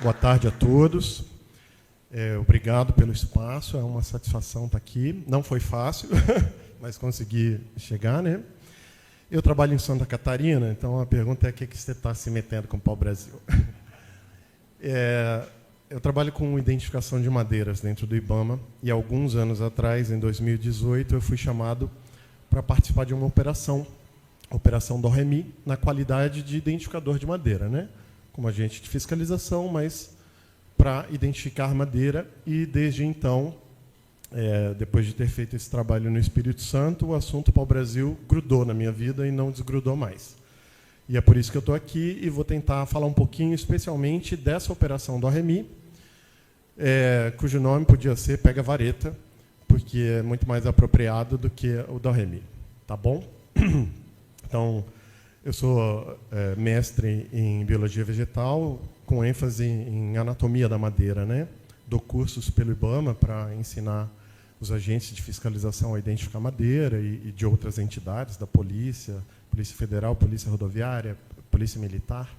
Boa tarde a todos. Obrigado pelo espaço, é uma satisfação estar aqui. Não foi fácil, mas consegui chegar, né? Eu trabalho em Santa Catarina, então a pergunta é: o que você está se metendo com o pau-brasil? Eu trabalho com identificação de madeiras dentro do IBAMA, e alguns anos atrás, em 2018, eu fui chamado para participar de uma operação DOREMI, na qualidade de identificador de madeira, né? Como agente de fiscalização, mas para identificar madeira. E desde então, depois de ter feito esse trabalho no Espírito Santo, o assunto pau-brasil grudou na minha vida e não desgrudou mais. E é por isso que eu estou aqui e vou tentar falar um pouquinho, especialmente dessa operação DOREMI, cujo nome podia ser Pega Vareta, porque é muito mais apropriado do que o DOREMI. Tá bom? Então, eu sou mestre em biologia vegetal, com ênfase em anatomia da madeira, né? Dou cursos pelo IBAMA para ensinar os agentes de fiscalização a identificar madeira e de outras entidades, da Polícia Federal, Polícia Rodoviária, Polícia Militar.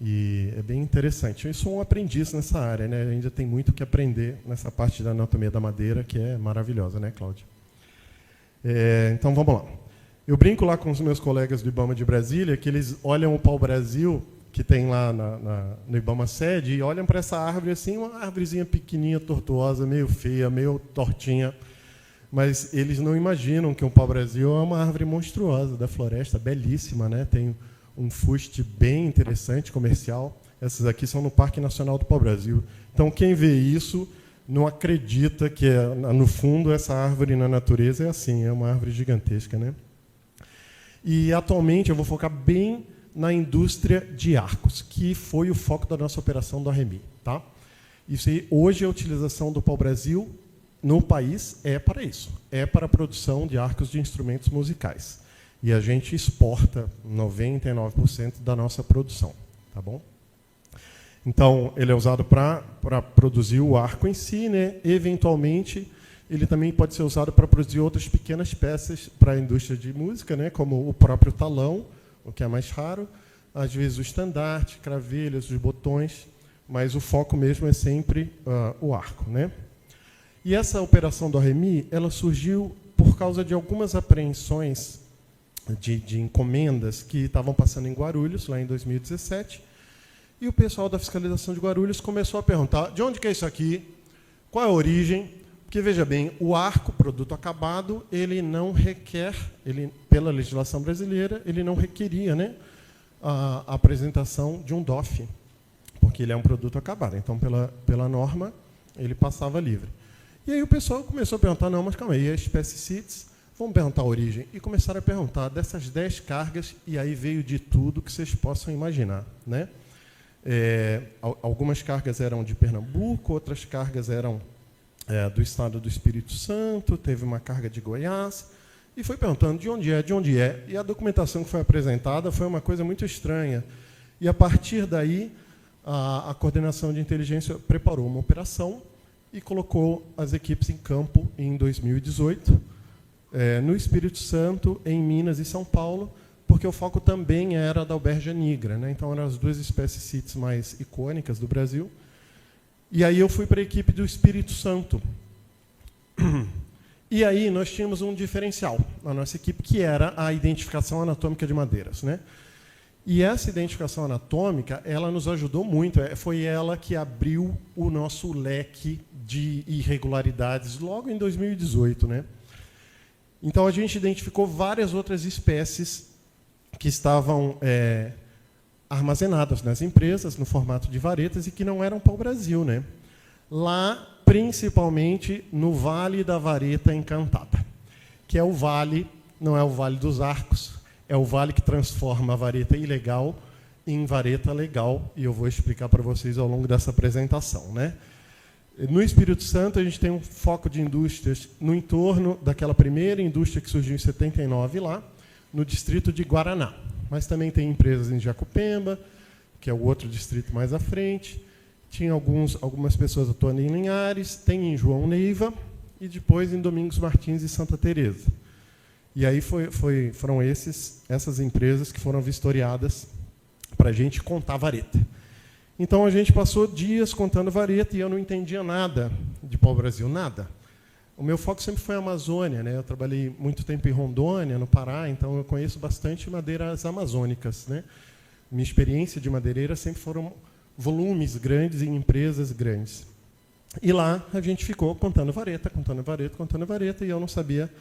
E é bem interessante. Eu sou um aprendiz nessa área, né? Ainda tem muito que aprender nessa parte da anatomia da madeira, que é maravilhosa, né, Cláudia? Então, vamos lá. Eu brinco lá com os meus colegas do IBAMA de Brasília, que eles olham o pau-brasil, que tem lá no IBAMA sede, e olham para essa árvore assim, uma árvorezinha pequenininha, tortuosa, meio feia, meio tortinha. Mas eles não imaginam que um pau-brasil é uma árvore monstruosa da floresta, belíssima, né? Tem um fuste bem interessante, comercial. Essas aqui são no Parque Nacional do Pau-Brasil. Então, quem vê isso não acredita que, no fundo, essa árvore na natureza é assim, é uma árvore gigantesca, né? E, atualmente, eu vou focar bem na indústria de arcos, que foi o foco da nossa operação do DOREMI. Tá? Isso aí, hoje, a utilização do pau-brasil no país é para isso. É para a produção de arcos de instrumentos musicais. E a gente exporta 99% da nossa produção. Tá bom? Então, ele é usado para produzir o arco em si, né? Eventualmente, ele também pode ser usado para produzir outras pequenas peças para a indústria de música, né, como o próprio talão, o que é mais raro, às vezes o estandarte, cravelhas, os botões, mas o foco mesmo é sempre o arco, né? E essa operação DOREMI, ela surgiu por causa de algumas apreensões de encomendas que estavam passando em Guarulhos, lá em 2017, e o pessoal da fiscalização de Guarulhos começou a perguntar: de onde que é isso aqui? Qual é a origem? Porque, veja bem, o arco, produto acabado, ele não requer, pela legislação brasileira, ele não requeria, né, a apresentação de um DOF, porque ele é um produto acabado. Então, pela norma, ele passava livre. E aí o pessoal começou a perguntar: não, mas calma aí, as pesticidas, vamos perguntar a origem. E começaram a perguntar dessas 10 cargas, e aí veio de tudo que vocês possam imaginar, né? Algumas cargas eram de Pernambuco, outras cargas eram do estado do Espírito Santo, teve uma carga de Goiás, e foi perguntando de onde é. E a documentação que foi apresentada foi uma coisa muito estranha. E, a partir daí, a coordenação de inteligência preparou uma operação e colocou as equipes em campo em 2018, no Espírito Santo, em Minas e São Paulo, porque o foco também era da alberja nigra, né? Então, eram as duas espécies CITES mais icônicas do Brasil. E aí eu fui para a equipe do Espírito Santo. E aí nós tínhamos um diferencial na nossa equipe, que era a identificação anatômica de madeiras, né? E essa identificação anatômica, ela nos ajudou muito. Foi ela que abriu o nosso leque de irregularidades logo em 2018, né? Então, a gente identificou várias outras espécies que estavam armazenadas nas empresas, no formato de varetas, e que não eram pau-brasil, né? Lá, principalmente, no Vale da Vareta Encantada, que é o vale, não é o Vale dos Arcos, é o vale que transforma a vareta ilegal em vareta legal, e eu vou explicar para vocês ao longo dessa apresentação, né? No Espírito Santo, a gente tem um foco de indústrias no entorno daquela primeira indústria que surgiu em 79 lá, no distrito de Guaraná. Mas também tem empresas em Jacupemba, que é o outro distrito mais à frente. Tinha algumas pessoas atuando em Linhares, tem em João Neiva, e depois em Domingos Martins e Santa Teresa. E aí foram essas empresas que foram vistoriadas para a gente contar vareta. Então, a gente passou dias contando vareta e eu não entendia nada de pau-brasil, nada. O meu foco sempre foi a Amazônia, né? Eu trabalhei muito tempo em Rondônia, no Pará, então eu conheço bastante madeiras amazônicas, né? Minha experiência de madeireira sempre foram volumes grandes em empresas grandes. E lá a gente ficou contando vareta, contando vareta, contando vareta, e eu não sabia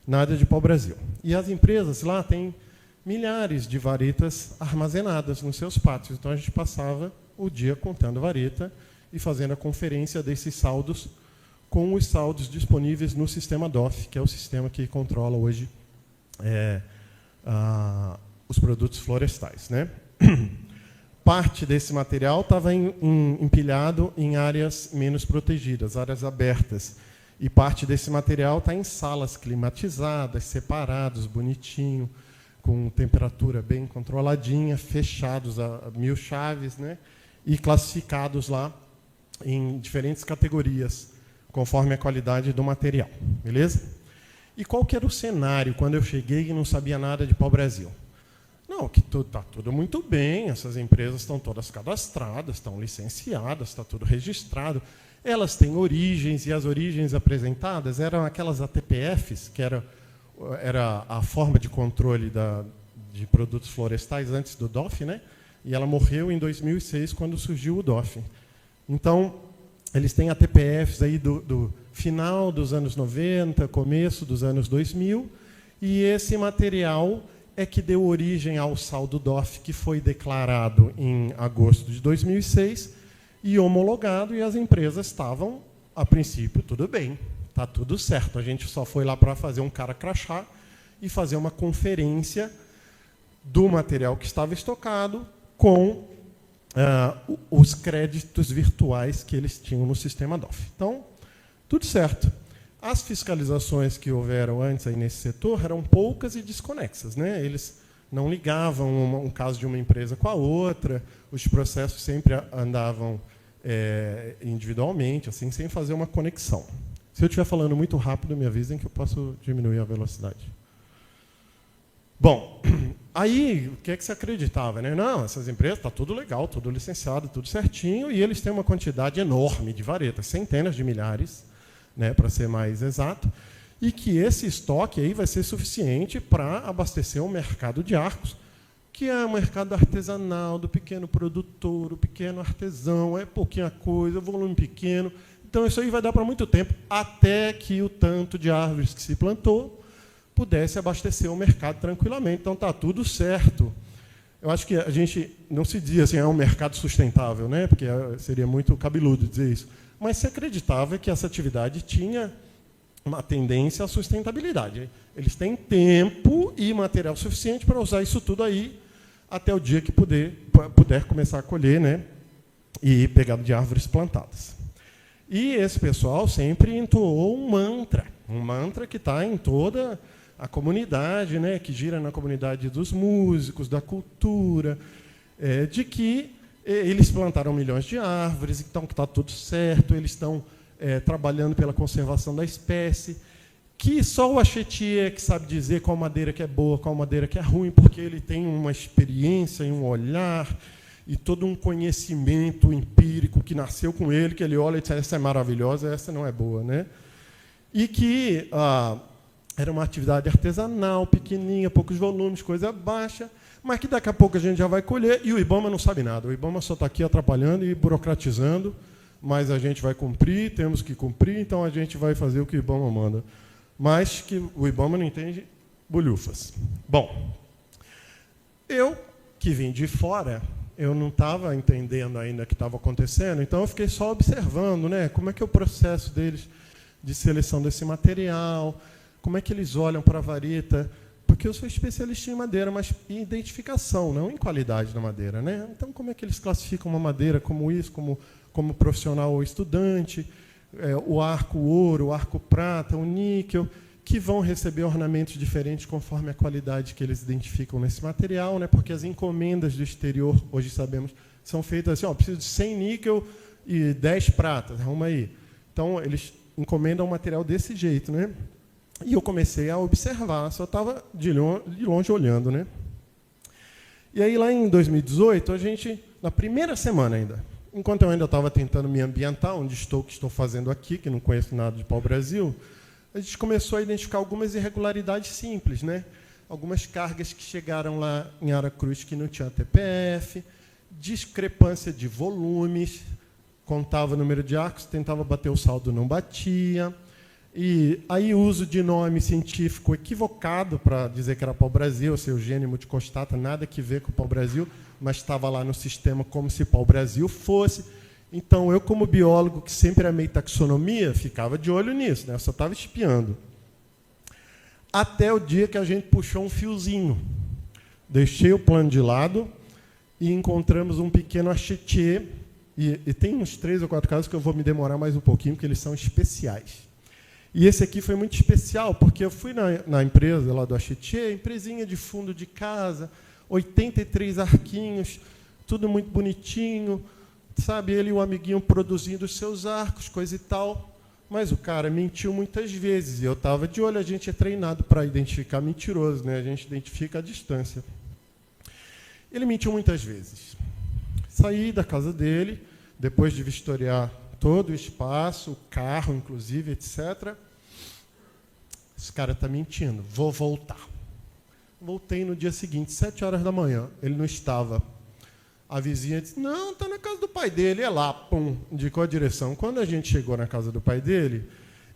nada de pau-brasil. E as empresas lá têm milhares de varetas armazenadas nos seus pátios. Então, a gente passava o dia contando vareta e fazendo a conferência desses saldos com os saldos disponíveis no sistema DOF, que é o sistema que controla hoje os produtos florestais, né? Parte desse material estava empilhado em áreas menos protegidas, áreas abertas. E parte desse material está em salas climatizadas, separados, bonitinho, com temperatura bem controladinha, fechados a 1000 chaves, né? E classificados lá em diferentes categorias, conforme a qualidade do material. Beleza? E qual que era o cenário quando eu cheguei e não sabia nada de pau-brasil? Não, que está tudo muito bem, essas empresas estão todas cadastradas, estão licenciadas, está tudo registrado. Elas têm origens, e as origens apresentadas eram aquelas ATPFs, que era a forma de controle de produtos florestais antes do DOF, né? E ela morreu em 2006, quando surgiu o DOF. Então, eles têm ATPFs aí do final dos anos 90, começo dos anos 2000, e esse material é que deu origem ao saldo DOF, que foi declarado em agosto de 2006 e homologado, e as empresas estavam, a princípio, tudo bem, está tudo certo. A gente só foi lá para fazer um cara crachá e fazer uma conferência do material que estava estocado com os créditos virtuais que eles tinham no sistema DOF. Então, tudo certo. As fiscalizações que houveram antes aí nesse setor eram poucas e desconexas, né? Eles não ligavam um caso de uma empresa com a outra, os processos sempre andavam individualmente, assim, sem fazer uma conexão. Se eu estiver falando muito rápido, me avisem que eu posso diminuir a velocidade. Bom, aí o que é que se acreditava, né? Não, essas empresas, está tudo legal, tudo licenciado, tudo certinho, e eles têm uma quantidade enorme de varetas, centenas de milhares, né, para ser mais exato, e que esse estoque aí vai ser suficiente para abastecer o mercado de arcos, que é o mercado artesanal, do pequeno produtor, o pequeno artesão, é pouquinha coisa, volume pequeno. Então, isso aí vai dar para muito tempo, até que o tanto de árvores que se plantou pudesse abastecer o mercado tranquilamente. Então, está tudo certo. Eu acho que a gente não se diz assim, é um mercado sustentável, né? Porque seria muito cabeludo dizer isso. Mas se acreditava que essa atividade tinha uma tendência à sustentabilidade. Eles têm tempo e material suficiente para usar isso tudo aí até o dia que puder começar a colher, né? E pegar de árvores plantadas. E esse pessoal sempre entoou um mantra que está em toda a comunidade, né? Que gira na comunidade dos músicos, da cultura, de que eles plantaram milhões de árvores, então que está tudo certo, eles estão trabalhando pela conservação da espécie, que só o Axetie é que sabe dizer qual madeira que é boa, qual madeira que é ruim, porque ele tem uma experiência e um olhar e todo um conhecimento empírico que nasceu com ele, que ele olha e diz, essa é maravilhosa, essa não é boa, né? E que era uma atividade artesanal, pequenininha, poucos volumes, coisa baixa, mas que daqui a pouco a gente já vai colher, e o IBAMA não sabe nada. O IBAMA só está aqui atrapalhando e burocratizando, mas a gente vai cumprir, temos que cumprir, então a gente vai fazer o que o IBAMA manda. Mas que o IBAMA não entende bolhufas. Bom, eu, que vim de fora, eu não estava entendendo ainda o que estava acontecendo, então eu fiquei só observando, né, como é que é o processo deles de seleção desse material, como é que eles olham para a vareta, porque eu sou especialista em madeira, mas em identificação, não em qualidade da madeira, né? Então, como é que eles classificam uma madeira como isso, como profissional ou estudante, o arco ouro, o arco prata, o níquel, que vão receber ornamentos diferentes conforme a qualidade que eles identificam nesse material, né? Porque as encomendas do exterior, hoje sabemos, são feitas assim, preciso de 100 níquel e 10 pratas, arruma aí. Então, eles encomendam um material desse jeito, né? E eu comecei a observar, só estava de longe olhando, né? E aí, lá em 2018, a gente na primeira semana ainda, enquanto eu ainda estava tentando me ambientar, onde estou, o que estou fazendo aqui, que não conheço nada de pau-brasil, a gente começou a identificar algumas irregularidades simples, né? Algumas cargas que chegaram lá em Aracruz que não tinha TPF, discrepância de volumes, contava o número de arcos, tentava bater o saldo, não batia. E aí o uso de nome científico equivocado para dizer que era pau-brasil, seu Eugênio multicostata, nada que ver com o pau-brasil, mas estava lá no sistema como se pau-brasil fosse. Então, eu, como biólogo, que sempre amei taxonomia, ficava de olho nisso, né? Eu só estava espiando. Até o dia que a gente puxou um fiozinho. Deixei o plano de lado e encontramos um pequeno achetier. E tem uns 3 ou 4 casos que eu vou me demorar mais um pouquinho, porque eles são especiais. E esse aqui foi muito especial, porque eu fui na empresa lá do achetier, empresinha de fundo de casa, 83 arquinhos, tudo muito bonitinho, sabe, ele e o amiguinho produzindo os seus arcos, coisa e tal, mas o cara mentiu muitas vezes, e eu estava de olho, a gente é treinado para identificar mentiroso, né? A gente identifica a distância. Ele mentiu muitas vezes. Saí da casa dele, depois de vistoriar todo o espaço, o carro, inclusive, etc. Esse cara está mentindo, vou voltar. Voltei no dia seguinte, 7 horas da manhã, ele não estava. A vizinha disse, não, está na casa do pai dele, é lá, pum, indicou a direção. Quando a gente chegou na casa do pai dele,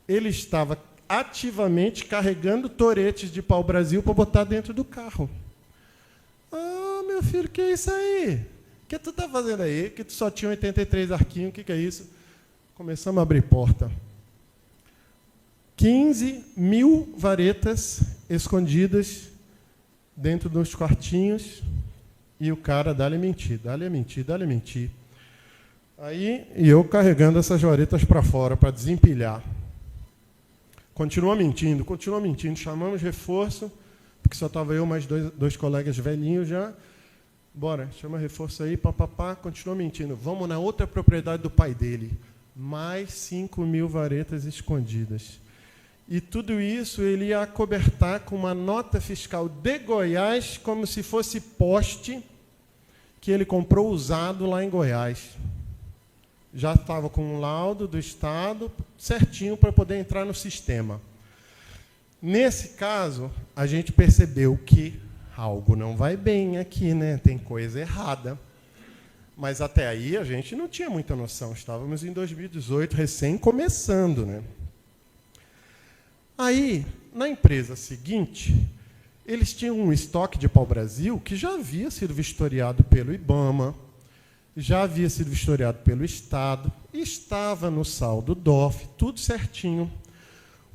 ele estava ativamente carregando toretes de pau-brasil para botar dentro do carro. Ah, meu filho, que é isso aí? O que tu está fazendo aí? Que tu só tinha 83 arquinhos, o que é isso? Começamos a abrir porta. 15.000 varetas escondidas dentro dos quartinhos. E o cara, dá-lhe mentir, dá-lhe mentir, dá-lhe mentir. Aí, e eu carregando essas varetas para fora, para desempilhar. Continua mentindo, chamamos reforço, porque só estava eu mais dois colegas velhinhos já. Bora, chama reforço aí, papapá, continua mentindo. Vamos na outra propriedade do pai dele. Mais 5.000 varetas escondidas. E tudo isso ele ia acobertar com uma nota fiscal de Goiás, como se fosse poste que ele comprou usado lá em Goiás. Já estava com um laudo do Estado certinho para poder entrar no sistema. Nesse caso, a gente percebeu que algo não vai bem aqui, né? Tem coisa errada. Mas até aí a gente não tinha muita noção. Estávamos em 2018, recém começando, né? Aí, na empresa seguinte, eles tinham um estoque de pau-brasil que já havia sido vistoriado pelo IBAMA, já havia sido vistoriado pelo Estado, estava no saldo DOF, tudo certinho.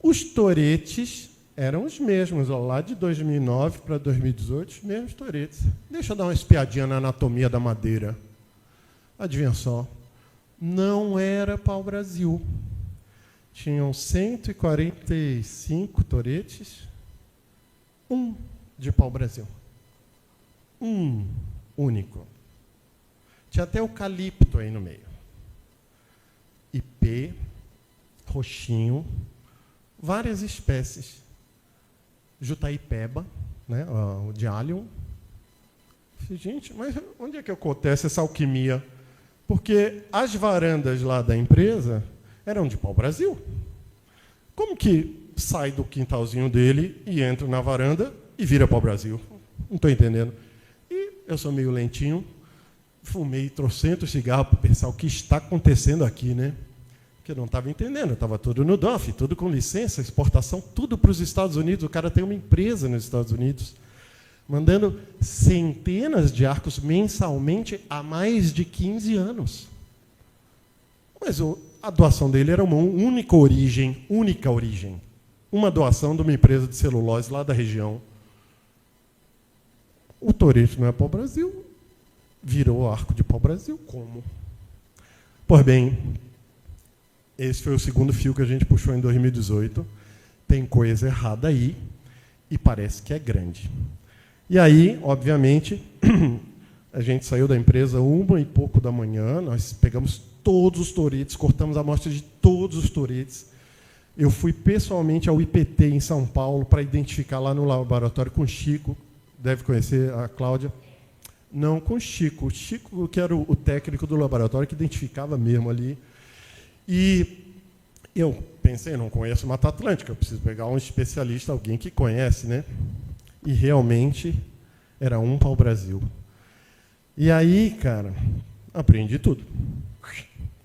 Os toretes eram os mesmos, ó, lá de 2009 para 2018, os mesmos toretes. Deixa eu dar uma espiadinha na anatomia da madeira. Adivinha só, não era pau-brasil. Tinham 145 toretes, um de pau-brasil. Um único. Tinha até eucalipto aí no meio. IP, roxinho, várias espécies. Jutaipeba, né, o de allium. Gente, mas onde é que acontece essa alquimia? Porque as varandas lá da empresa eram de pau-brasil. Como que sai do quintalzinho dele e entra na varanda e vira pau-brasil? Não estou entendendo. E eu sou meio lentinho, fumei trocentos cigarros para pensar o que está acontecendo aqui, né? Porque eu não estava entendendo, estava tudo no DOF, tudo com licença, exportação, tudo para os Estados Unidos. O cara tem uma empresa nos Estados Unidos, mandando centenas de arcos mensalmente há mais de 15 anos. Mas a doação dele era uma única origem. Uma doação de uma empresa de celulose lá da região. O torete não é pau-brasil, virou arco de pau-brasil. Como? Pois bem, esse foi o segundo fio que a gente puxou em 2018. Tem coisa errada aí e parece que é grande. E aí, obviamente, a gente saiu da empresa 1h pouco da manhã, nós pegamos todos os toretes, cortamos a amostra de todos os toretes. Eu fui pessoalmente ao IPT em São Paulo para identificar lá no laboratório com o Chico, deve conhecer a Cláudia, Não com o Chico. O Chico, que era o técnico do laboratório, que identificava mesmo ali. E eu pensei, não conheço Mata Atlântica, eu preciso pegar um especialista, alguém que conhece, né? E realmente era um pau-brasil. E aí, cara, aprendi tudo.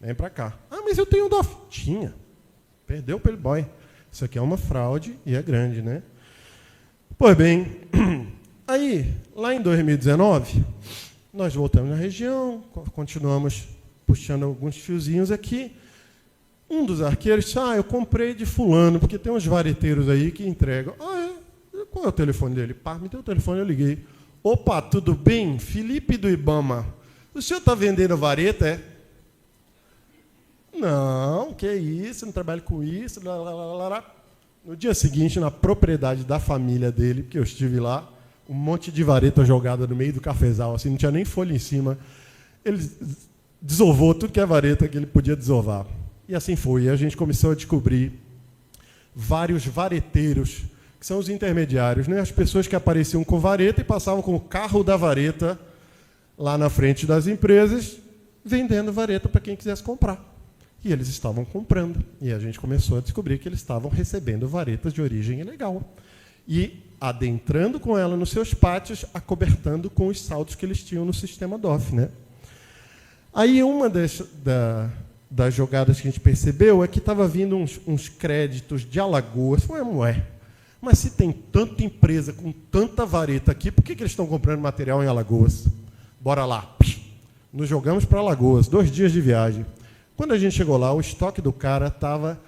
Vem pra cá. Ah, mas eu tenho DOF. Tinha. Perdeu o Playboy. Isso aqui é uma fraude e é grande, né? Pois bem, aí, lá em 2019, nós voltamos na região, continuamos puxando alguns fiozinhos aqui. Um dos arqueiros disse, eu comprei de fulano, porque tem uns vareteiros aí que entregam. Qual é o telefone dele? Pá, me deu o telefone, eu liguei. Opa, tudo bem? Felipe do Ibama. O senhor está vendendo vareta, é? Não, que isso, não trabalho com isso. No dia seguinte, na propriedade da família dele, porque eu estive lá, um monte de vareta jogada no meio do cafezal, assim, não tinha nem folha em cima. Ele desovou tudo que é vareta que ele podia desovar. E assim foi. E a gente começou a descobrir vários vareteiros, que são os intermediários, né? As pessoas que apareciam com vareta e passavam com o carro da vareta lá na frente das empresas, vendendo vareta para quem quisesse comprar. E eles estavam comprando. E a gente começou a descobrir que eles estavam recebendo varetas de origem ilegal. E adentrando com ela nos seus pátios, acobertando com os saldos que eles tinham no sistema DOF, né? Aí uma das jogadas que a gente percebeu é que estava vindo uns créditos de Alagoas. Mas se tem tanta empresa com tanta vareta aqui, por que eles estão comprando material em Alagoas? Bora lá. Nos jogamos para Alagoas, 2 dias de viagem. Quando a gente chegou lá, o estoque do cara estava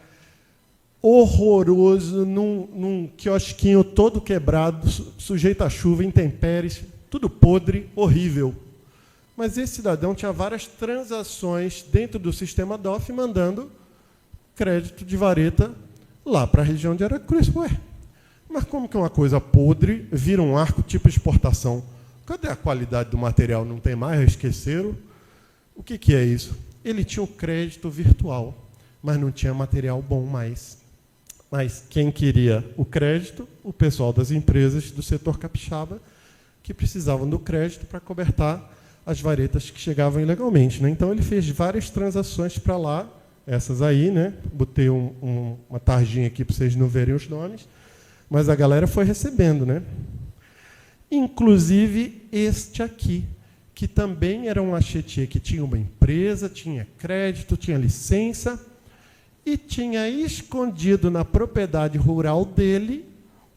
horroroso, num quiosquinho todo quebrado, sujeito a chuva, intempéries, tudo podre, horrível. Mas esse cidadão tinha várias transações dentro do sistema DOF, mandando crédito de vareta lá para a região de Aracruz. Mas como que uma coisa podre vira um arco tipo exportação? Cadê a qualidade do material? Não tem mais? Esqueceram? O que é isso? Ele tinha o crédito virtual, mas não tinha material bom mais. Mas quem queria o crédito? O pessoal das empresas do setor capixaba, que precisavam do crédito para cobertar as varetas que chegavam ilegalmente, né? Então, ele fez várias transações para lá, essas aí, né? Botei uma tarjinha aqui para vocês não verem os nomes, mas a galera foi recebendo, né? Inclusive este aqui, que também era um achetier que tinha uma empresa, tinha crédito, tinha licença, e tinha escondido na propriedade rural dele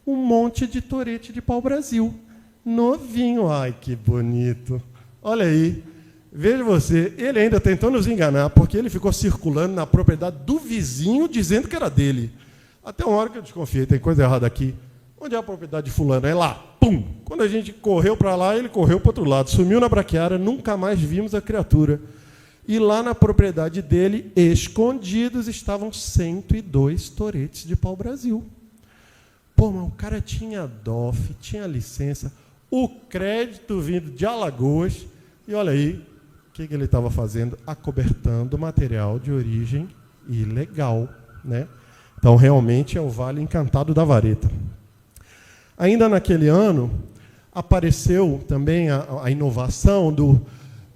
um monte de torete de pau-brasil. Novinho. Ai, que bonito. Olha aí. Veja você, ele ainda tentou nos enganar, porque ele ficou circulando na propriedade do vizinho, dizendo que era dele. Até uma hora que eu desconfiei, tem coisa errada aqui. Onde é a propriedade de fulano? É lá. Pum! Quando a gente correu para lá, ele correu para o outro lado. Sumiu na braquiária, nunca mais vimos a criatura. E lá na propriedade dele, escondidos, estavam 102 toretes de pau-brasil. Pô, mas o cara tinha DOF, tinha licença, o crédito vindo de Alagoas, e olha aí, o que ele estava fazendo? Acobertando material de origem ilegal, né? Então, realmente, é o Vale Encantado da Vareta. Ainda naquele ano, apareceu também a inovação do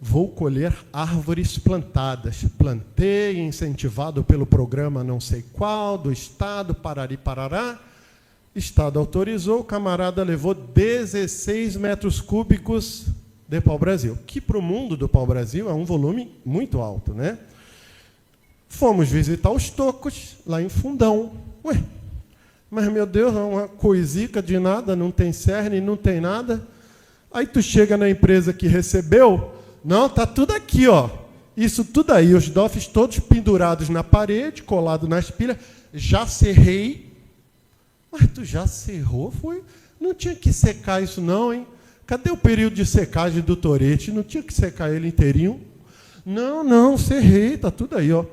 vou colher árvores plantadas. Plantei, incentivado pelo programa não sei qual, do Estado, Parari, Parará. Estado autorizou, o camarada levou 16 metros cúbicos de pau-brasil, que para o mundo do pau-brasil é um volume muito alto, né? Fomos visitar os tocos, lá em Fundão. Mas, meu Deus, é uma coisica de nada, não tem cerne, não tem nada. Aí tu chega na empresa que recebeu, não, tá tudo aqui, ó. Isso tudo aí, os DOFs todos pendurados na parede, colado nas pilhas. Já serrei. Mas tu já serrou? Foi? Não tinha que secar isso não, hein? Cadê o período de secagem do torete? Não tinha que secar ele inteirinho? Não, serrei, tá tudo aí, ó.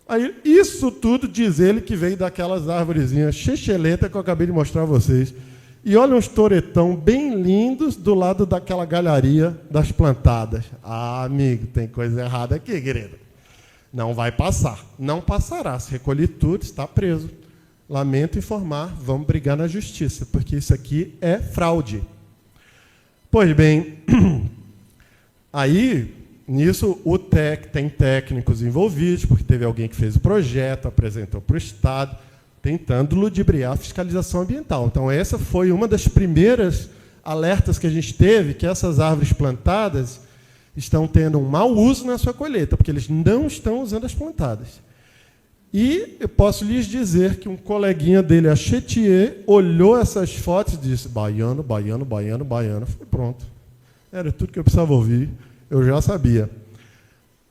Aí, isso tudo diz ele que veio daquelas árvorezinhas checheleta que eu acabei de mostrar a vocês. E olha uns toretão bem lindos do lado daquela galharia das plantadas. Ah, amigo, tem coisa errada aqui, querido. Não vai passar. Não passará. Se recolher tudo, está preso. Lamento informar, vamos brigar na justiça, porque isso aqui é fraude. Pois bem, Aí, nisso, tem técnicos envolvidos, porque teve alguém que fez o projeto, apresentou para o Estado, tentando ludibriar a fiscalização ambiental. Então, essa foi uma das primeiras alertas que a gente teve, que essas árvores plantadas estão tendo um mau uso na sua colheita, porque eles não estão usando as plantadas. E eu posso lhes dizer que um coleguinha dele, a Chetier, olhou essas fotos e disse: baiano, baiano, baiano, baiano. Foi pronto. Era tudo que eu precisava ouvir. Eu já sabia.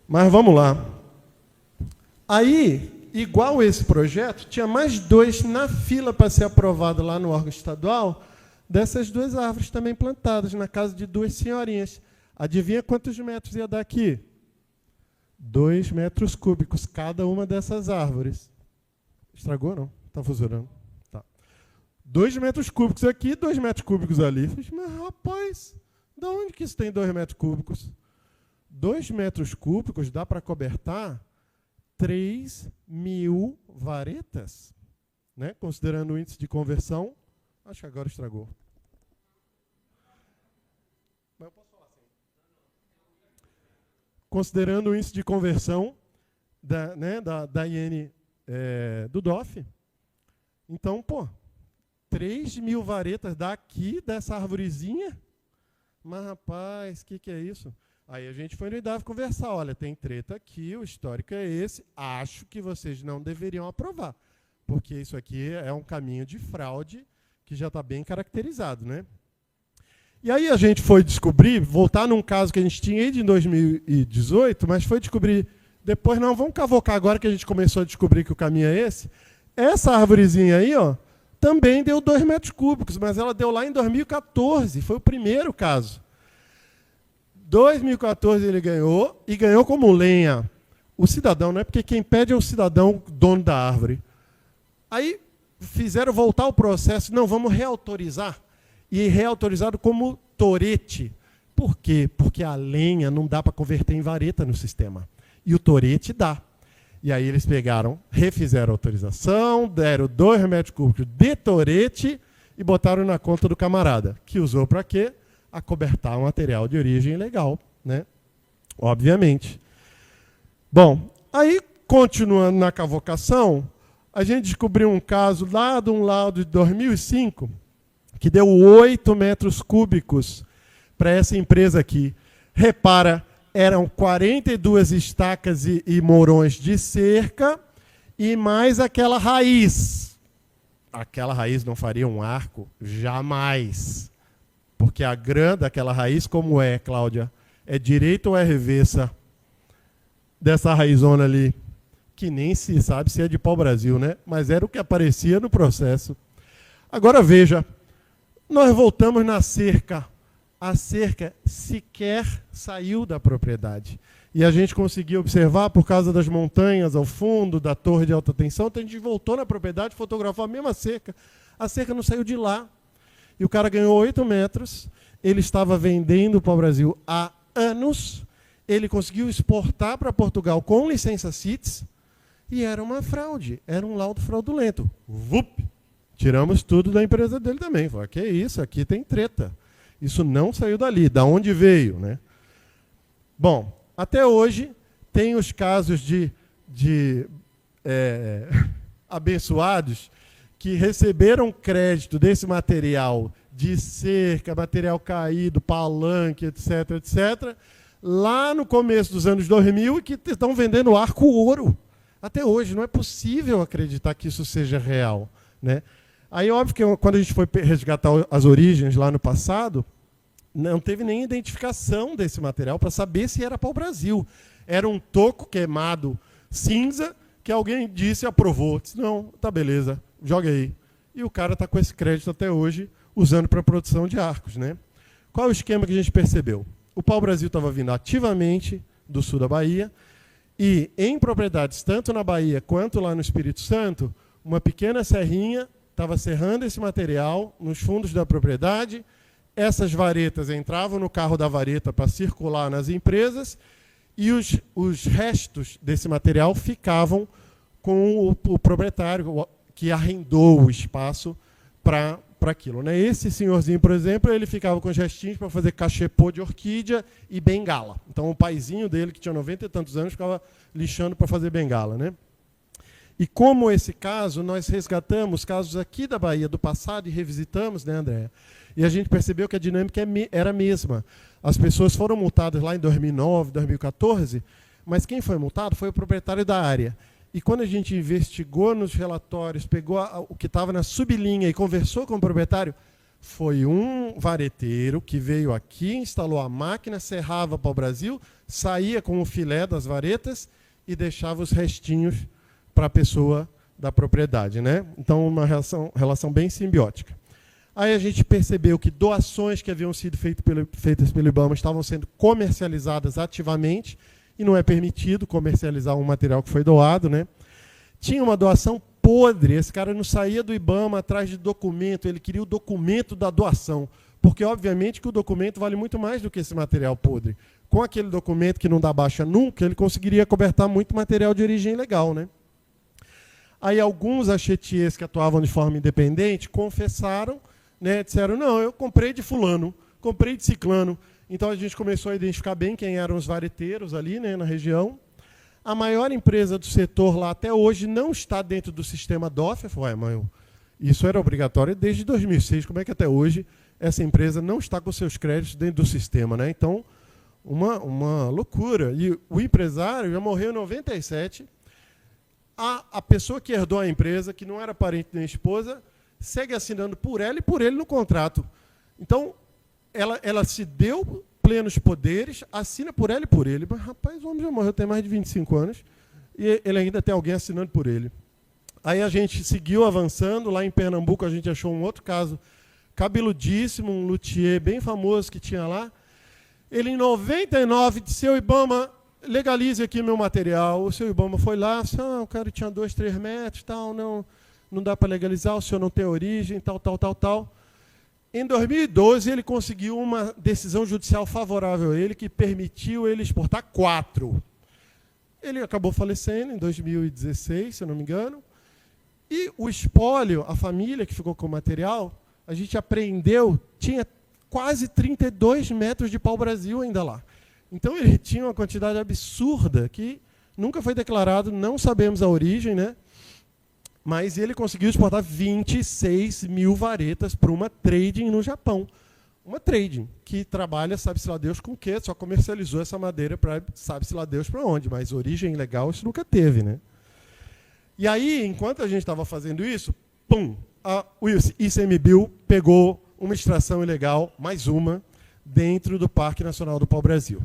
Mas vamos lá. Aí, igual esse projeto, tinha mais 2 na fila para ser aprovado lá no órgão estadual, dessas 2 árvores também plantadas, na casa de 2 senhorinhas. Adivinha quantos metros ia dar aqui? 2 metros cúbicos cada uma dessas árvores. Estragou, não? Está funcionando. Tá. 2 metros cúbicos aqui, 2 metros cúbicos ali. Falei, mas, rapaz, de onde que isso tem 2 metros cúbicos? 2 metros cúbicos dá para cobertar 3.000 varetas. Né? Considerando o índice de conversão, acho que agora estragou. Mas eu posso falar assim. Considerando o índice de conversão da IN do DOF. Então, 3.000 varetas daqui, dessa arvorezinha. Mas, rapaz, o que é isso? Aí a gente foi no IDAV conversar. Olha, tem treta aqui, o histórico é esse. Acho que vocês não deveriam aprovar. Porque isso aqui é um caminho de fraude que já está bem caracterizado, né? E aí a gente foi descobrir, voltar num caso que a gente tinha aí de 2018, mas foi descobrir depois, não, vamos cavocar agora que a gente começou a descobrir que o caminho é esse. Essa árvorezinha aí, ó, também deu 2 metros cúbicos, mas ela deu lá em 2014, foi o primeiro caso. 2014 ele ganhou, e ganhou como lenha. O cidadão, não é porque quem pede é o cidadão dono da árvore. Aí fizeram voltar o processo, não, vamos reautorizar. E reautorizado como torete. Por quê? Porque a lenha não dá para converter em vareta no sistema. E o torete dá. E aí eles pegaram, refizeram a autorização, deram 2 metros cúbicos de torete e botaram na conta do camarada. Que usou para quê? Acobertar um material de origem legal, né? Obviamente. Bom, aí, continuando na cavocação, a gente descobriu um caso lá de um laudo de 2005, que deu 8 metros cúbicos para essa empresa aqui. Repara, eram 42 estacas e morões de cerca e mais aquela raiz. Aquela raiz não faria um arco? Jamais. Porque a grã daquela raiz, como é, Cláudia? É direita ou é reversa dessa raizona ali? Que nem se sabe se é de pau-brasil, né? Mas era o que aparecia no processo. Agora veja, nós voltamos na cerca. A cerca sequer saiu da propriedade. E a gente conseguiu observar, por causa das montanhas ao fundo, da torre de alta tensão, então a gente voltou na propriedade, fotografou a mesma cerca. A cerca não saiu de lá. E o cara ganhou 8 metros, ele estava vendendo para o Brasil há anos, ele conseguiu exportar para Portugal com licença CITES, e era uma fraude, era um laudo fraudulento. Vup! Tiramos tudo da empresa dele também. Falei, que isso, aqui tem treta. Isso não saiu dali, da onde veio, né? Bom, até hoje tem os casos de abençoados que receberam crédito desse material de cerca, material caído, palanque, etc., etc., lá no começo dos anos 2000 e que estão vendendo arco ouro. Até hoje, não é possível acreditar que isso seja real, né? Aí, óbvio que quando a gente foi resgatar as origens lá no passado, não teve nem identificação desse material para saber se era pau-brasil. Era um toco queimado cinza que alguém disse e aprovou. Disse, não, tá beleza, joga aí. E o cara está com esse crédito até hoje, usando para a produção de arcos, né? Qual é o esquema que a gente percebeu? O pau-brasil estava vindo ativamente do sul da Bahia e em propriedades, tanto na Bahia quanto lá no Espírito Santo, uma pequena serrinha estava serrando esse material nos fundos da propriedade. Essas varetas entravam no carro da vareta para circular nas empresas e os restos desse material ficavam com o proprietário que arrendou o espaço para para aquilo, né? Esse senhorzinho, por exemplo, ele ficava com os restinhos para fazer cachepô de orquídea e bengala. Então, o paizinho dele, que tinha 90 e tantos anos, ficava lixando para fazer bengala, né? E como esse caso, nós resgatamos casos aqui da Bahia do passado e revisitamos, né, Andréa? E a gente percebeu que a dinâmica era a mesma. As pessoas foram multadas lá em 2009, 2014, mas quem foi multado foi o proprietário da área. E quando a gente investigou nos relatórios, pegou o que estava na sublinha e conversou com o proprietário, foi um vareteiro que veio aqui, instalou a máquina, serrava para o Brasil, saía com o filé das varetas e deixava os restinhos para a pessoa da propriedade, né? Então, uma relação bem simbiótica. Aí a gente percebeu que doações que haviam sido feitas pelo IBAMA estavam sendo comercializadas ativamente, e não é permitido comercializar um material que foi doado, né? Tinha uma doação podre, esse cara não saía do IBAMA atrás de documento, ele queria o documento da doação, porque obviamente que o documento vale muito mais do que esse material podre. Com aquele documento que não dá baixa nunca, ele conseguiria cobertar muito material de origem ilegal, né? Aí alguns achetiers que atuavam de forma independente confessaram, né, disseram, não, eu comprei de fulano, comprei de ciclano. Então a gente começou a identificar bem quem eram os vareteiros ali, né, na região. A maior empresa do setor lá até hoje não está dentro do sistema DOF. Eu falei, mas isso era obrigatório desde 2006. Como é que até hoje essa empresa não está com seus créditos dentro do sistema, né? Então, uma loucura. E o empresário já morreu em 97. A pessoa que herdou a empresa, que não era parente nem esposa, segue assinando por ela e por ele no contrato. Então, ela se deu plenos poderes, assina por ela e por ele. Mas, rapaz, o homem já morreu, tem mais de 25 anos, e ele ainda tem alguém assinando por ele. Aí a gente seguiu avançando. Lá em Pernambuco, a gente achou um outro caso cabeludíssimo, um luthier bem famoso que tinha lá. Ele, em 99, disse, seu IBAMA, legalize aqui meu material. O seu IBAMA foi lá, disse, o cara tinha 2, 3 metros, tal, não dá para legalizar, o senhor não tem origem, tal. Em 2012, ele conseguiu uma decisão judicial favorável a ele, que permitiu ele exportar 4. Ele acabou falecendo em 2016, se eu não me engano. E o espólio, a família que ficou com o material, a gente apreendeu, tinha quase 32 metros de pau-brasil ainda lá. Então, ele tinha uma quantidade absurda que nunca foi declarado, não sabemos a origem, né? Mas ele conseguiu exportar 26 mil varetas para uma trading no Japão. Uma trading que trabalha, sabe-se lá Deus com o quê, só comercializou essa madeira para sabe-se lá Deus para onde, mas origem legal isso nunca teve, né? E aí, enquanto a gente estava fazendo isso, o ICMBio pegou uma extração ilegal, mais uma, dentro do Parque Nacional do Pau-Brasil.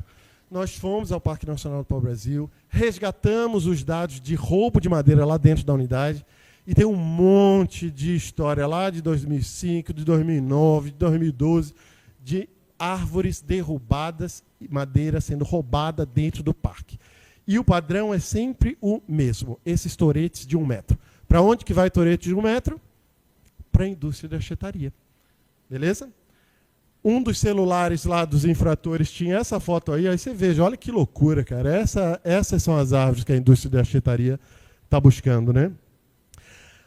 Nós fomos ao Parque Nacional do Pau-Brasil, resgatamos os dados de roubo de madeira lá dentro da unidade, e tem um monte de história lá de 2005, de 2009, de 2012, de árvores derrubadas e madeira sendo roubada dentro do parque. E o padrão é sempre o mesmo, esses toretes de 1 metro. Para onde que vai torete de 1 metro? Para a indústria da achetaria. Beleza? Um dos celulares lá dos infratores tinha essa foto aí você veja, olha que loucura, cara. Essas são as árvores que a indústria da achetaria está buscando, né?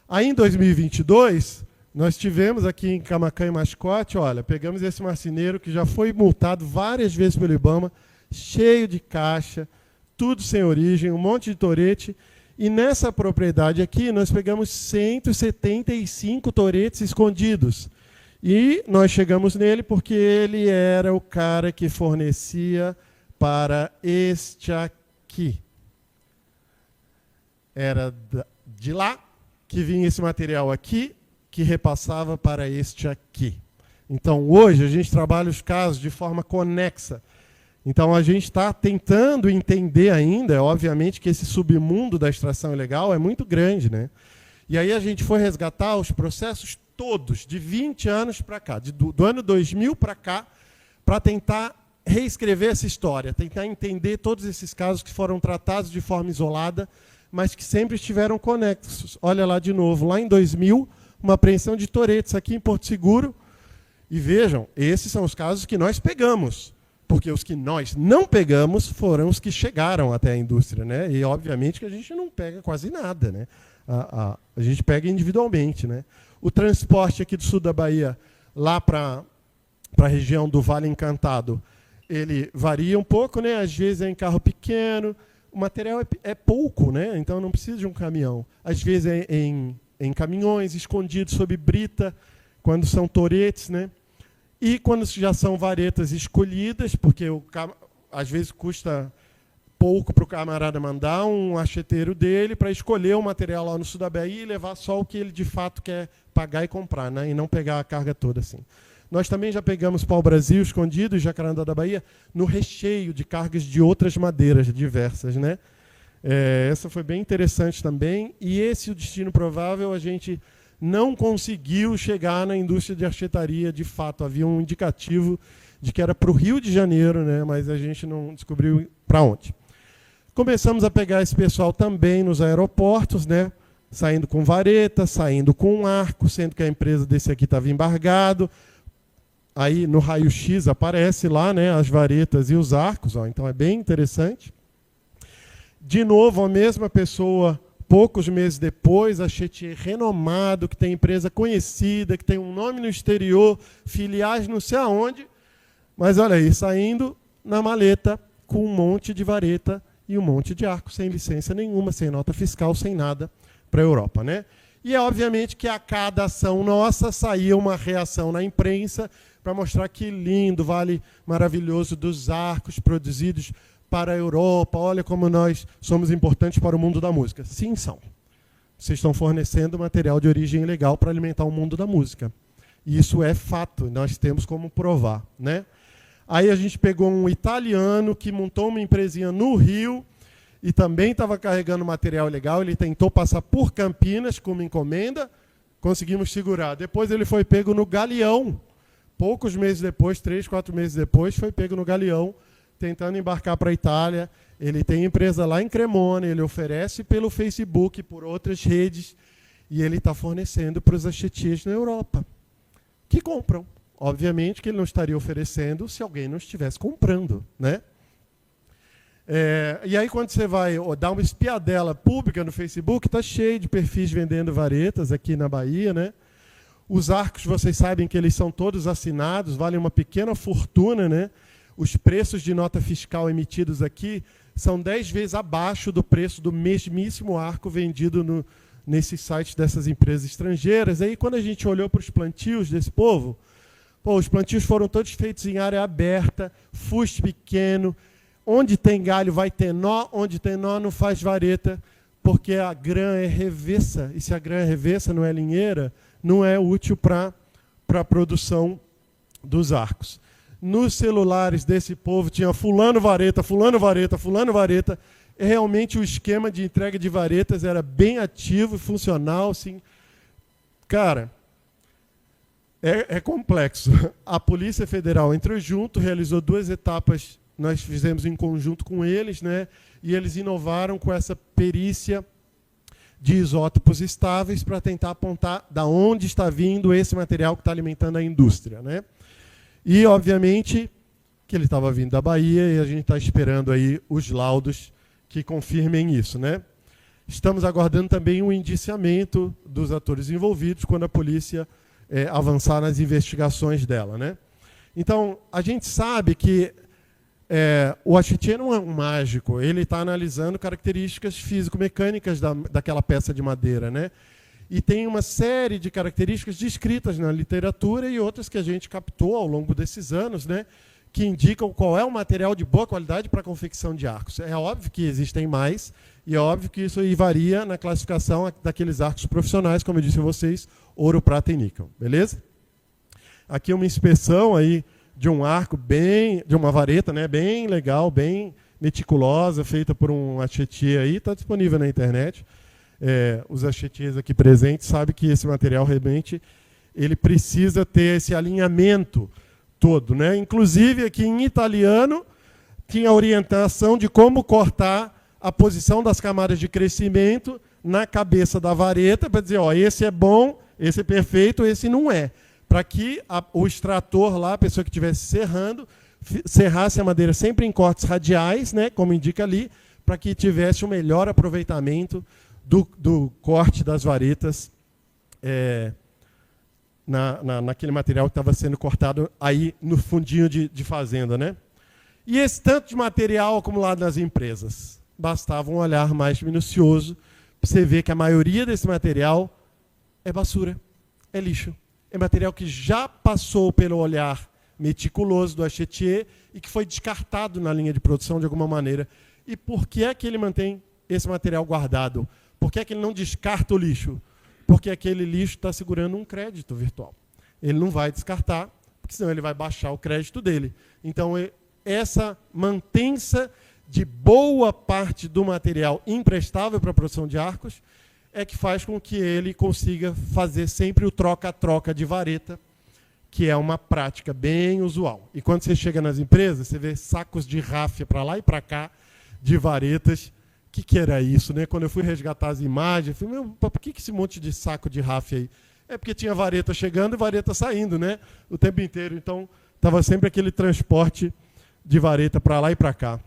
Aí, em 2022, nós tivemos aqui em Camaquã e Mascote, olha, pegamos esse marceneiro que já foi multado várias vezes pelo IBAMA, cheio de caixa, tudo sem origem, um monte de torete. E nessa propriedade aqui, nós pegamos 175 toretes escondidos. E nós chegamos nele porque ele era o cara que fornecia para este aqui. Era de lá que vinha esse material aqui, que repassava para este aqui. Então, hoje, a gente trabalha os casos de forma conexa. Então, a gente está tentando entender ainda, obviamente, que esse submundo da extração ilegal é muito grande, né? E aí a gente foi resgatar os processos todos, de 20 anos para cá, do ano 2000 para cá, para tentar reescrever essa história, tentar entender todos esses casos que foram tratados de forma isolada, mas que sempre estiveram conexos. Olha lá de novo, lá em 2000, uma apreensão de toretes aqui em Porto Seguro. E vejam, esses são os casos que nós pegamos, porque os que nós não pegamos foram os que chegaram até a indústria, né? E, obviamente, que a gente não pega quase nada, né? A gente pega individualmente, né? O transporte aqui do sul da Bahia, lá para a região do Vale Encantado, ele varia um pouco, né? Às vezes é em carro pequeno, o material é pouco, né? Então não precisa de um caminhão. Às vezes é em caminhões, escondidos sob brita, quando são toretes, né? E quando já são varetas escolhidas, porque às vezes custa pouco para o camarada mandar um acheteiro dele para escolher o material lá no sul da Bahia e levar só o que ele de fato quer pagar e comprar, né? E não pegar a carga toda assim. Nós também já pegamos pau-brasil escondido, Jacarandá da Bahia, no recheio de cargas de outras madeiras diversas, né? Essa foi bem interessante também. E esse, o destino provável, a gente não conseguiu chegar na indústria de achetaria de fato. Havia um indicativo de que era para o Rio de Janeiro, né? Mas a gente não descobriu para onde. Começamos a pegar esse pessoal também nos aeroportos, né? Saindo com vareta, saindo com arco, sendo que a empresa desse aqui estava embargado. Aí no raio-x aparece lá, né, as varetas e os arcos, ó, então é bem interessante. De novo, a mesma pessoa, poucos meses depois, a Chettier renomado, que tem empresa conhecida, que tem um nome no exterior, filiais não sei aonde, mas olha aí, saindo na maleta com um monte de vareta e um monte de arco, sem licença nenhuma, sem nota fiscal, sem nada, para a Europa, né? E é obviamente que a cada ação nossa saía uma reação na imprensa para mostrar que lindo, vale maravilhoso dos arcos produzidos para a Europa. Olha como nós somos importantes para o mundo da música. Sim, são. Vocês estão fornecendo material de origem ilegal para alimentar o mundo da música. E isso é fato, nós temos como provar, né? Aí a gente pegou um italiano que montou uma empresinha no Rio e também estava carregando material ilegal. Ele tentou passar por Campinas com uma encomenda, conseguimos segurar. Depois ele foi pego no Galeão. Poucos meses depois, 3, 4 meses depois, foi pego no Galeão, tentando embarcar para a Itália. Ele tem empresa lá em Cremona, ele oferece pelo Facebook, por outras redes, e ele está fornecendo para os achetiers na Europa, que compram. Obviamente que ele não estaria oferecendo se alguém não estivesse comprando, né? E aí, quando você vai dar uma espiadela pública no Facebook, está cheio de perfis vendendo varetas aqui na Bahia, né? Os arcos, vocês sabem que eles são todos assinados, valem uma pequena fortuna, né? Os preços de nota fiscal emitidos aqui são 10 vezes abaixo do preço do mesmíssimo arco vendido nesses sites dessas empresas estrangeiras. Aí, quando a gente olhou para os plantios desse povo, os plantios foram todos feitos em área aberta, fuste pequeno. Onde tem galho vai ter nó, onde tem nó não faz vareta, porque a grã é revessa, e se a grã é revessa, não é linheira, não é útil para a produção dos arcos. Nos celulares desse povo tinha fulano vareta, fulano vareta, fulano vareta. Realmente o esquema de entrega de varetas era bem ativo e funcional. Assim. Cara, é complexo. A Polícia Federal entrou junto, realizou 2 etapas, nós fizemos em conjunto com eles, né? E eles inovaram com essa perícia de isótopos estáveis para tentar apontar de onde está vindo esse material que está alimentando a indústria, né? E, obviamente, que ele estava vindo da Bahia e a gente está esperando aí os laudos que confirmem isso, né? Estamos aguardando também o indiciamento dos atores envolvidos quando a polícia avançar nas investigações dela, né? Então, a gente sabe que o achetier não é um mágico, ele está analisando características físico-mecânicas daquela peça de madeira, né? E tem uma série de características descritas na literatura e outras que a gente captou ao longo desses anos, né? Que indicam qual é o material de boa qualidade para a confecção de arcos. É óbvio que existem mais, e é óbvio que isso aí varia na classificação daqueles arcos profissionais, como eu disse a vocês, ouro, prata e níquel, beleza? Aqui uma inspeção aí de um arco de uma vareta, né, bem legal, bem meticulosa, feita por um achetier aí, está disponível na internet. Os achetiers aqui presentes sabem que esse material realmente ele precisa ter esse alinhamento todo, né? Inclusive aqui em italiano tinha orientação de como cortar a posição das camadas de crescimento na cabeça da vareta para dizer, ó, esse é bom, esse é perfeito, esse não é. Para que o extrator lá, a pessoa que estivesse serrasse a madeira sempre em cortes radiais, né, como indica ali, para que tivesse um melhor aproveitamento do corte das varetas naquele material que estava sendo cortado aí no fundinho de fazenda, né? E esse tanto de material acumulado nas empresas. Bastava um olhar mais minucioso para você ver que a maioria desse material é basura, é lixo. É material que já passou pelo olhar meticuloso do Achetier e que foi descartado na linha de produção de alguma maneira. E por que é que ele mantém esse material guardado? Por que é que ele não descarta o lixo? Porque aquele lixo está segurando um crédito virtual. Ele não vai descartar, porque senão ele vai baixar o crédito dele. Então, essa mantença de boa parte do material imprestável para a produção de arcos é que faz com que ele consiga fazer sempre o troca-troca de vareta, que é uma prática bem usual. E quando você chega nas empresas, você vê sacos de ráfia para lá e para cá, de varetas. O que era isso, né? Quando eu fui resgatar as imagens, eu falei, por que esse monte de saco de ráfia aí? É porque tinha vareta chegando e vareta saindo, né? O tempo inteiro. Então, estava sempre aquele transporte de vareta para lá e para cá.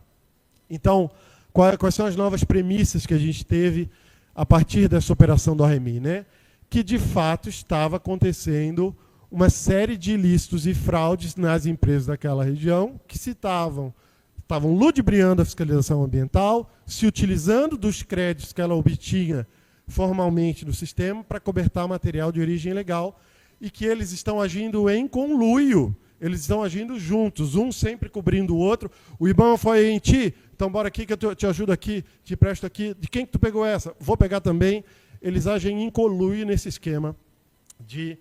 Então, quais são as novas premissas que a gente teve a partir dessa operação do RMI, né? Que, de fato, estava acontecendo uma série de ilícitos e fraudes nas empresas daquela região que estavam ludibriando a fiscalização ambiental, se utilizando dos créditos que ela obtinha formalmente no sistema para cobertar material de origem ilegal e que eles estão agindo em conluio, eles estão agindo juntos, um sempre cobrindo o outro. O IBAMA foi em ti, então bora aqui que eu te ajudo aqui, te presto aqui. De quem que tu pegou essa? Vou pegar também. Eles agem em conluio nesse esquema de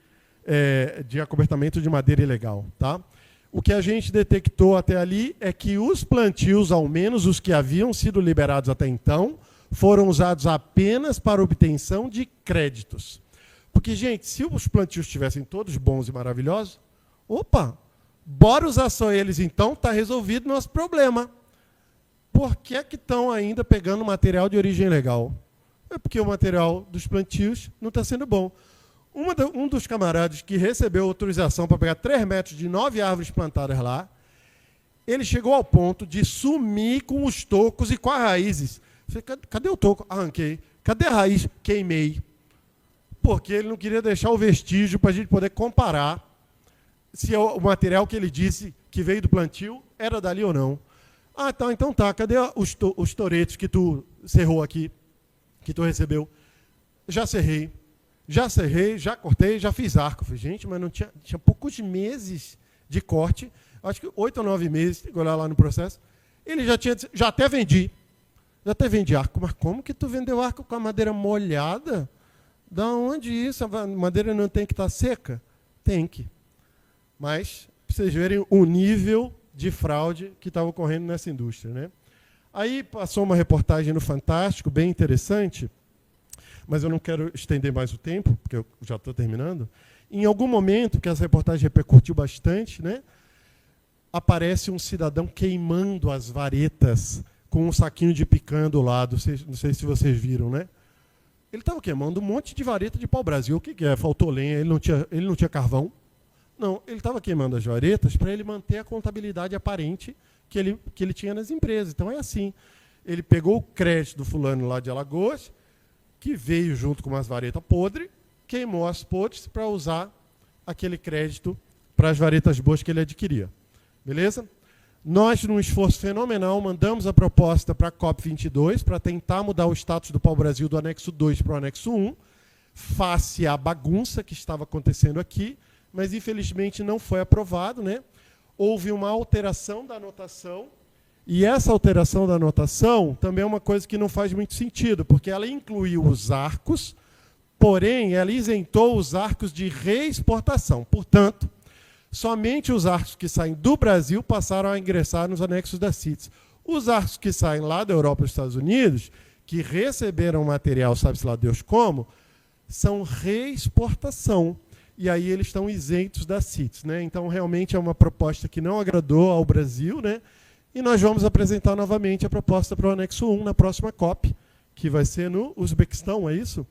acobertamento de madeira ilegal, tá? O que a gente detectou até ali é que os plantios, ao menos os que haviam sido liberados até então, foram usados apenas para obtenção de créditos. Porque, gente, se os plantios estivessem todos bons e maravilhosos, opa, bora usar só eles então, está resolvido o nosso problema. Por que é que estão ainda pegando material de origem ilegal? É porque o material dos plantios não está sendo bom. Um dos camaradas que recebeu autorização para pegar 3 metros de 9 árvores plantadas lá, ele chegou ao ponto de sumir com os tocos e com as raízes. Falei, cadê o toco? Arranquei. Cadê a raiz? Queimei. Porque ele não queria deixar o vestígio para a gente poder comparar se o material que ele disse que veio do plantio era dali ou não. Ah, tá, então tá. Cadê os toretos que tu serrou aqui, que tu recebeu? Já serrei. Já serrei, já cortei, já fiz arco. Falei, gente, mas não tinha poucos meses de corte, acho que 8 ou 9 meses, tem que olhar lá no processo. Ele já até vendi arco. Mas como que tu vendeu arco com a madeira molhada? Da onde isso? A madeira não tem que estar seca? Tem que. Mas, para vocês verem o nível de fraude que estava ocorrendo nessa indústria, né? Aí passou uma reportagem no Fantástico, bem interessante, mas eu não quero estender mais o tempo, porque eu já estou terminando. Em algum momento, que essa reportagem repercutiu bastante, né, aparece um cidadão queimando as varetas com um saquinho de picanha do lado. Não sei se vocês viram, né? Ele estava queimando um monte de vareta de pau-brasil. O que é? Faltou lenha, ele não tinha carvão. Não, ele estava queimando as varetas para ele manter a contabilidade aparente que ele tinha nas empresas. Então é assim. Ele pegou o crédito do fulano lá de Alagoas, que veio junto com umas varetas podres, queimou as podres para usar aquele crédito para as varetas boas que ele adquiria. Beleza? Nós, num esforço fenomenal, mandamos a proposta para a COP22 para tentar mudar o status do pau-brasil do anexo 2 para o anexo 1, face à bagunça que estava acontecendo aqui, mas infelizmente não foi aprovado, né? Houve uma alteração da anotação, e essa alteração da anotação também é uma coisa que não faz muito sentido, porque ela incluiu os arcos, porém ela isentou os arcos de reexportação. Portanto, somente os arcos que saem do Brasil passaram a ingressar nos anexos da CITES. Os arcos que saem lá da Europa e dos Estados Unidos, que receberam material, sabe-se lá Deus como, são reexportação. E aí eles estão isentos da CITES, né? Então, realmente é uma proposta que não agradou ao Brasil, né? E nós vamos apresentar novamente a proposta para o anexo 1 na próxima COP, que vai ser no Uzbequistão, é isso?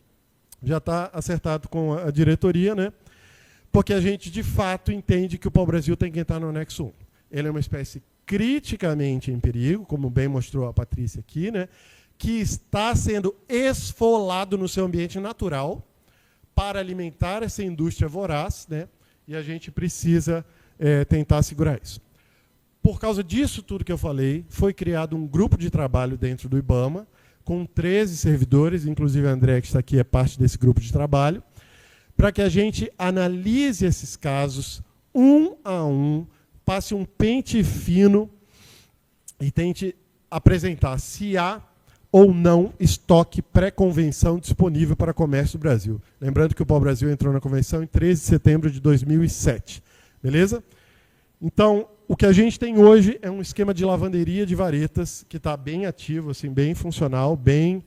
Já está acertado com a diretoria, né? Porque a gente, de fato, entende que o pau-brasil tem que entrar no anexo 1. Ele é uma espécie criticamente em perigo, como bem mostrou a Patrícia aqui, né? Que está sendo esfolado no seu ambiente natural para alimentar essa indústria voraz, né? E a gente precisa tentar segurar isso. Por causa disso tudo que eu falei, foi criado um grupo de trabalho dentro do IBAMA, com 13 servidores, inclusive a André, que está aqui, é parte desse grupo de trabalho, para que a gente analise esses casos um a um, passe um pente fino e tente apresentar se há ou não estoque pré-convenção disponível para comércio do Brasil. Lembrando que o pau-brasil entrou na convenção em 13 de setembro de 2007. Beleza? Então, o que a gente tem hoje é um esquema de lavanderia de varetas que está bem ativo, assim, bem funcional, bem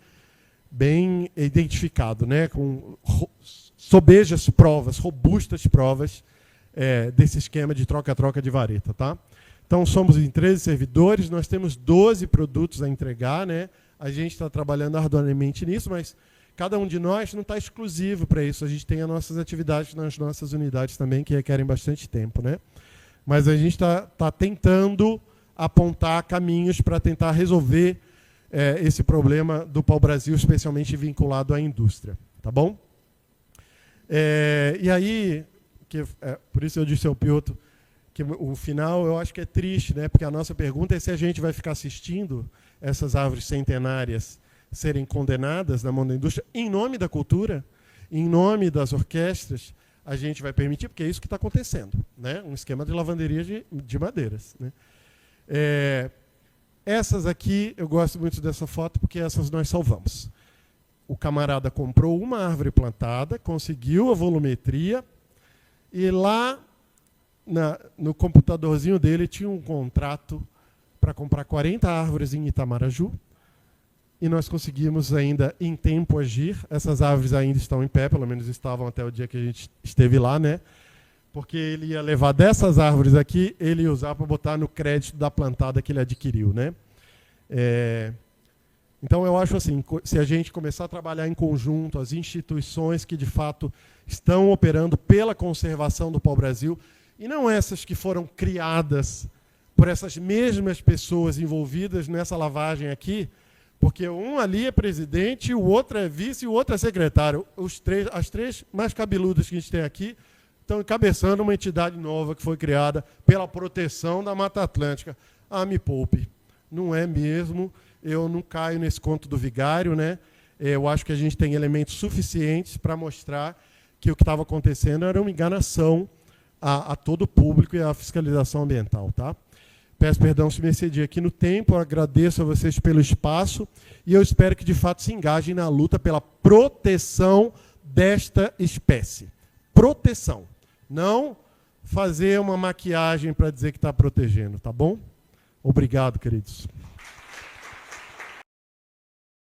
identificado, né? Com sobejas provas, robustas provas desse esquema de troca-troca de vareta. Tá? Então, somos em 13 servidores, nós temos 12 produtos a entregar, né? A gente está trabalhando arduamente nisso, mas cada um de nós não está exclusivo para isso. A gente tem as nossas atividades nas nossas unidades também, que requerem bastante tempo, né? Mas a gente está tentando apontar caminhos para tentar resolver esse problema do pau-brasil, especialmente vinculado à indústria. Tá bom? E aí, por isso eu disse ao Piotr que o final eu acho que é triste, né? Porque a nossa pergunta é se a gente vai ficar assistindo essas árvores centenárias serem condenadas na mão da indústria em nome da cultura, em nome das orquestras. A gente vai permitir, porque é isso que está acontecendo, né? Um esquema de lavanderia de madeiras, né? Essas aqui, eu gosto muito dessa foto, porque essas nós salvamos. O camarada comprou uma árvore plantada, conseguiu a volumetria, e lá no computadorzinho dele tinha um contrato para comprar 40 árvores em Itamaraju, e nós conseguimos ainda em tempo agir. Essas árvores ainda estão em pé, pelo menos estavam até o dia que a gente esteve lá, né? Porque ele ia levar dessas árvores aqui, ele ia usar para botar no crédito da plantada que ele adquiriu, né? Então eu acho assim, se a gente começar a trabalhar em conjunto, as instituições que de fato estão operando pela conservação do pau-brasil, e não essas que foram criadas por essas mesmas pessoas envolvidas nessa lavagem aqui, porque um ali é presidente, o outro é vice e o outro é secretário. As três mais cabeludas que a gente tem aqui estão encabeçando uma entidade nova que foi criada pela proteção da Mata Atlântica. Ah, me poupe. Não é mesmo. Eu não caio nesse conto do vigário, né? Eu acho que a gente tem elementos suficientes para mostrar que o que estava acontecendo era uma enganação a todo o público e à fiscalização ambiental. Tá? Peço perdão se me excedi aqui no tempo, eu agradeço a vocês pelo espaço e eu espero que, de fato, se engajem na luta pela proteção desta espécie. Proteção. Não fazer uma maquiagem para dizer que está protegendo, tá bom? Obrigado, queridos.